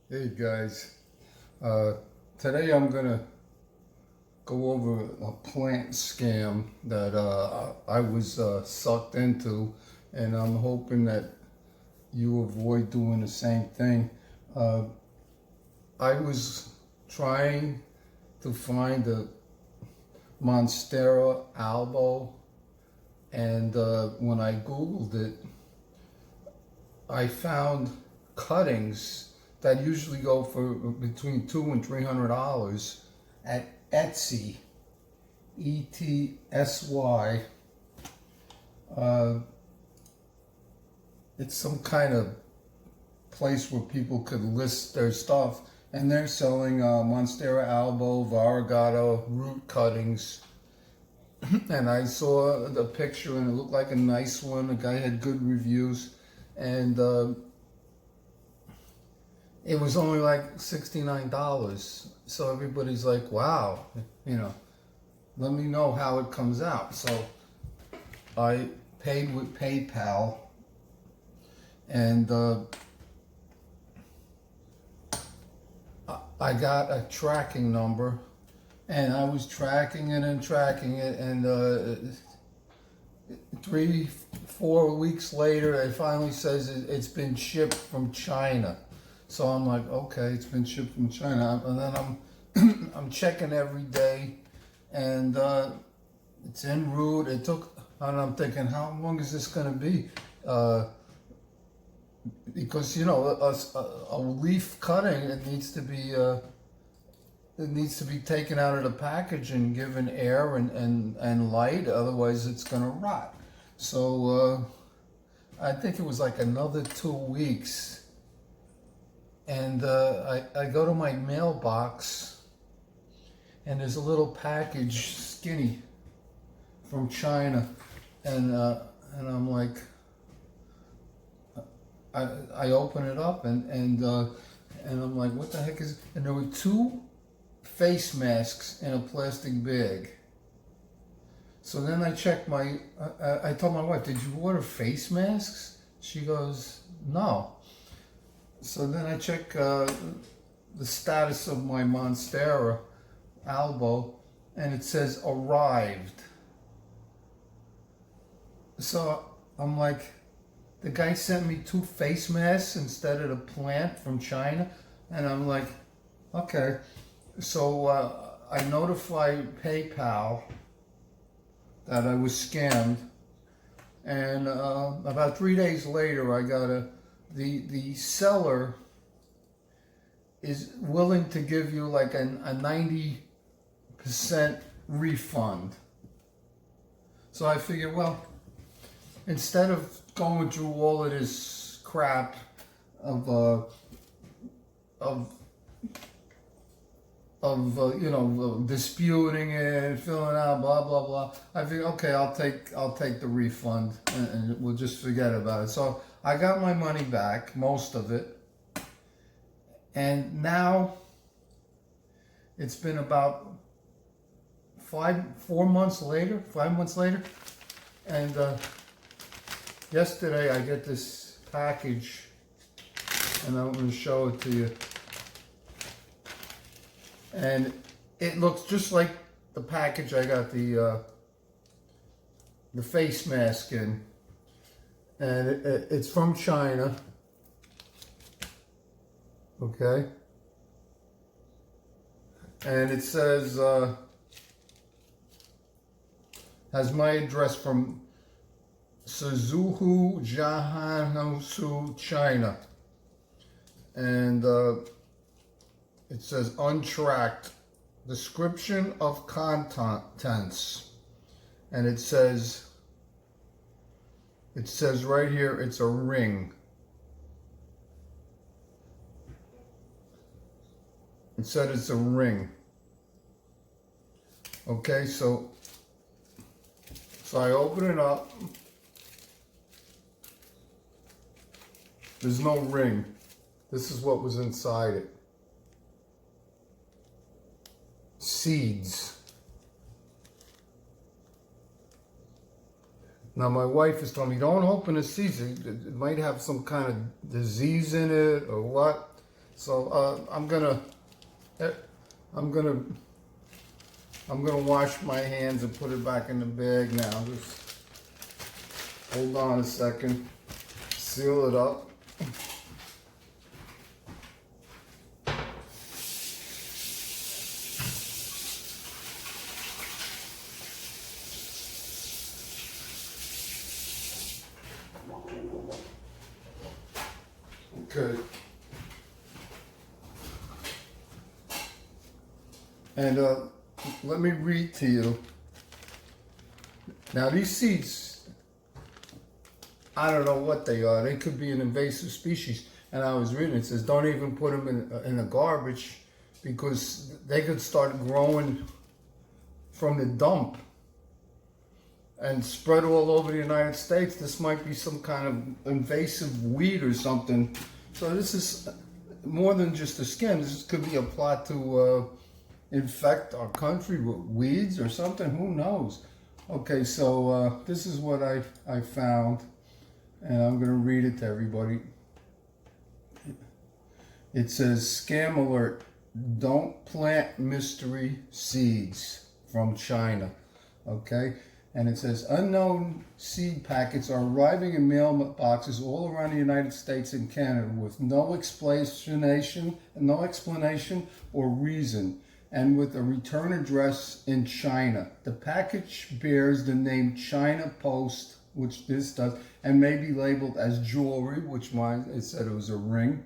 Hey guys, uh, today I'm gonna go over a plant scam that I was sucked into, and I'm hoping that you avoid doing the same thing. Uh, I was trying to find a Monstera albo, and when I Googled it, I found cuttings that usually go for between $200 and $300 at Etsy, ETSY. Uh, it's some kind of place where people could list their stuff, and they're selling Monstera albo, variegata root cuttings. And I saw the picture, and it looked like a nice one. The guy had good reviews, and it was only like $69. So everybody's like, wow, you know, let me know how it comes out. So I paid with PayPal, and I got a tracking number, and I was tracking it and tracking it, and 3, 4 weeks later, it finally says it's been shipped from China. So I'm like, okay, it's been shipped from China, and then I'm checking every day, and it's en route. It took, and I'm thinking, how long is this going to be? Because a leaf cutting, it needs to be taken out of the package and given air and light, otherwise it's going to rot. So I think it was like another 2 weeks. And I go to my mailbox, and there's a little package, skinny, from China, and I'm like, I open it up, and I'm like, what the heck is? And there were 2 face masks in a plastic bag. So then I checked I told my wife, did you order face masks? She goes, no. So then I check the status of my Monstera albo, and it says arrived. So I'm like, the guy sent me 2 face masks instead of the plant from China, and I'm like, okay. So I notified PayPal that I was scammed, and about 3 days later, I got the seller is willing to give you like a 90% refund. So I figured, well, instead of going through all of this crap of disputing it, filling out, blah blah blah, I figured, okay, I'll take the refund, and we'll just forget about it. So I got my money back, most of it, and now it's been about 5 months later, and yesterday I get this package, and I'm going to show it to you, and it looks just like the package I got the face mask in, and it's from China. Okay, and it says has my address from Suzhou, Jiangsu, China, and it says untracked, description of contents, and it says right here, it's a ring. It said it's a ring. Okay, so I open it up. There's no ring. This is what was inside it. Seeds. Now my wife has told me, don't open the seeds. It might have some kind of disease in it or what. So eh, I'm gonna, I'm gonna wash my hands and put it back in the bag now. Just hold on a second. Seal it up. Okay. And let me read to you. Now these seeds, I don't know what they are. They could be an invasive species. And I was reading, it says don't even put them in the garbage because they could start growing from the dump and spread all over the United States. This might be some kind of invasive weed or something. So this is more than just a scam. This could be a plot to infect our country with weeds or something. Who knows? Okay, so this is what I found, and I'm going to read it to everybody. It says, scam alert, don't plant mystery seeds from China. Okay? And it says, unknown seed packets are arriving in mailboxes all around the United States and Canada with no explanation or reason, and with a return address in China. The package bears the name China Post, which this does, and may be labeled as jewelry, which mine, it said it was a ring,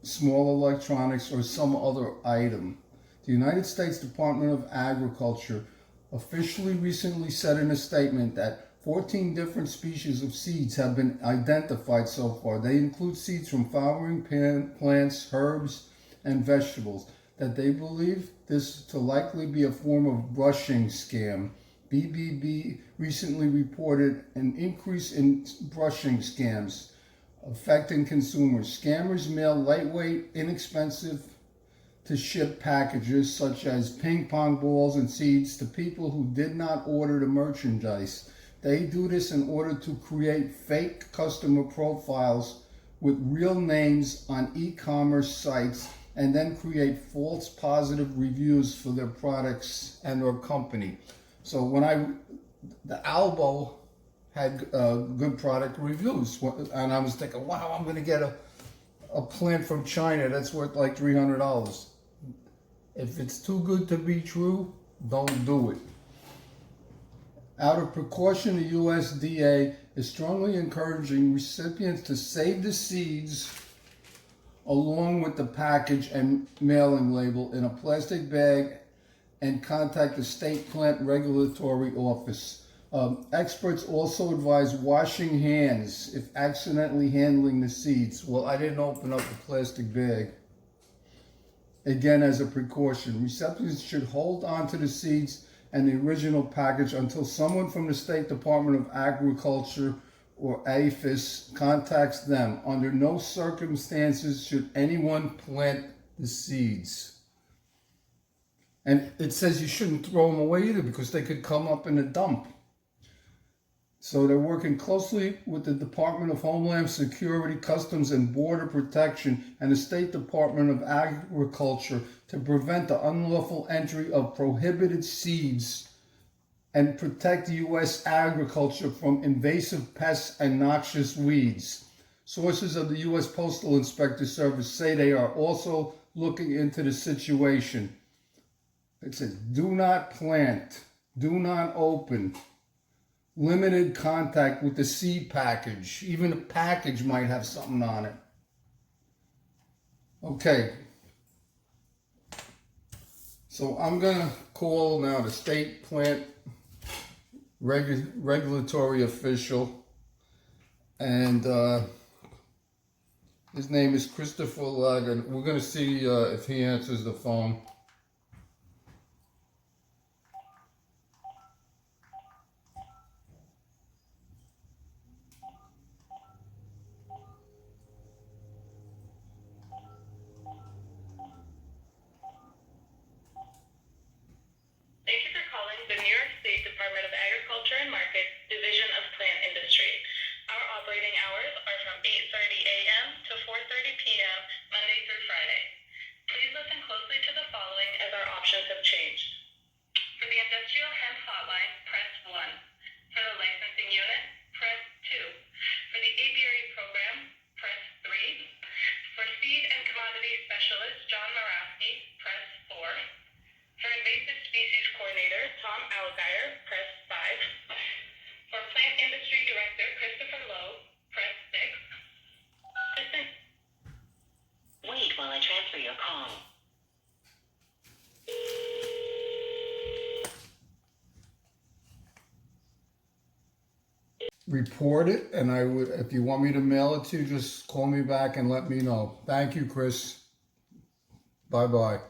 small electronics, or some other item. The United States Department of Agriculture officially recently said in a statement that 14 different species of seeds have been identified so far. They include seeds from flowering plants, herbs, and vegetables. That they believe this to likely be a form of brushing scam. BBB recently reported an increase in brushing scams affecting consumers. Scammers mail lightweight, inexpensive to ship packages such as ping pong balls and seeds to people who did not order the merchandise. They do this in order to create fake customer profiles with real names on e-commerce sites and then create false positive reviews for their products and or company. So the Albo had good product reviews, and I was thinking, wow, I'm going to get a plant from China that's worth like $300. If it's too good to be true, don't do it. Out of precaution, the USDA is strongly encouraging recipients to save the seeds along with the package and mailing label in a plastic bag and contact the state plant regulatory office. Experts also advise washing hands if accidentally handling the seeds. Well, I didn't open up the plastic bag. Again, as a precaution, recipients should hold on to the seeds and the original package until someone from the State Department of Agriculture or APHIS contacts them. Under no circumstances should anyone plant the seeds. And it says you shouldn't throw them away either because they could come up in a dump. So they're working closely with the Department of Homeland Security, Customs and Border Protection and the State Department of Agriculture to prevent the unlawful entry of prohibited seeds and protect U.S. agriculture from invasive pests and noxious weeds. Sources of the U.S. Postal Inspector Service say they are also looking into the situation. It says, do not plant, do not open, limited contact with the seed package. Even the package might have something on it. Okay. So I'm going to call now the state plant regulatory official, and his name is Christopher Lagan. We're going to see if he answers the phone. Thank you for calling the New York State Department of Agriculture and Markets, Division of Plant Industry. Our operating hours are from 8:30 a.m. to 4:30 p.m., Monday through Commodity Specialist John Morawski, press 4. For Invasive Species Coordinator Tom Algier, press 5. For Plant Industry Director Christopher Lowe, press 6. Assistant. Wait while I transfer your call. Report it, and I would, if you want me to mail it to you, just call me back and let me know. Thank you, Chris. Bye-bye.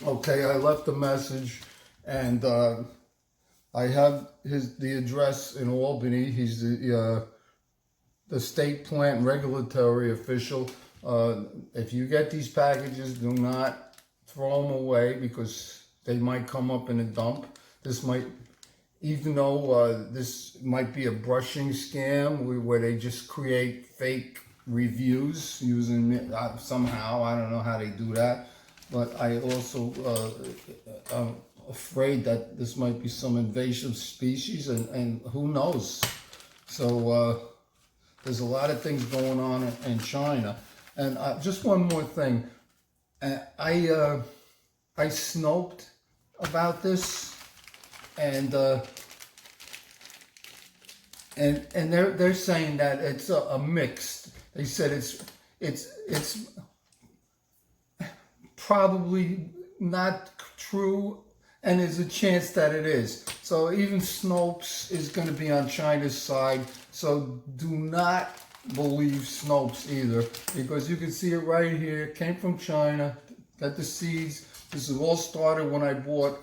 Okay, I left a message, and I have the address in Albany. He's the state plant regulatory official. If you get these packages, do not throw them away because they might come up in a dump. This might, even though this might be a brushing scam where they just create fake reviews using somehow, I don't know how they do that, but I also am afraid that this might be some invasive species, and who knows. So there's a lot of things going on in China. And just one more thing. I snoped about this, and they're saying that it's a mixed. They said it's probably not true, and there's a chance that it is. So even Snopes is going to be on China's side. So do not believe Snopes either, because you can see it right here. It came from China. Got the seeds. This is all started when I bought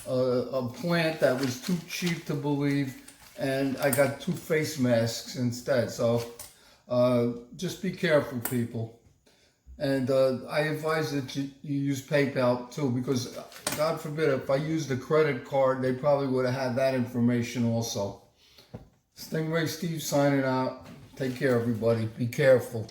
a plant that was too cheap to believe, and I got 2 face masks instead. So just be careful, people. And I advise that you use PayPal too, because God forbid, if I used a credit card, they probably would have had that information also. Stingray Steve signing out. Take care, everybody. Be careful.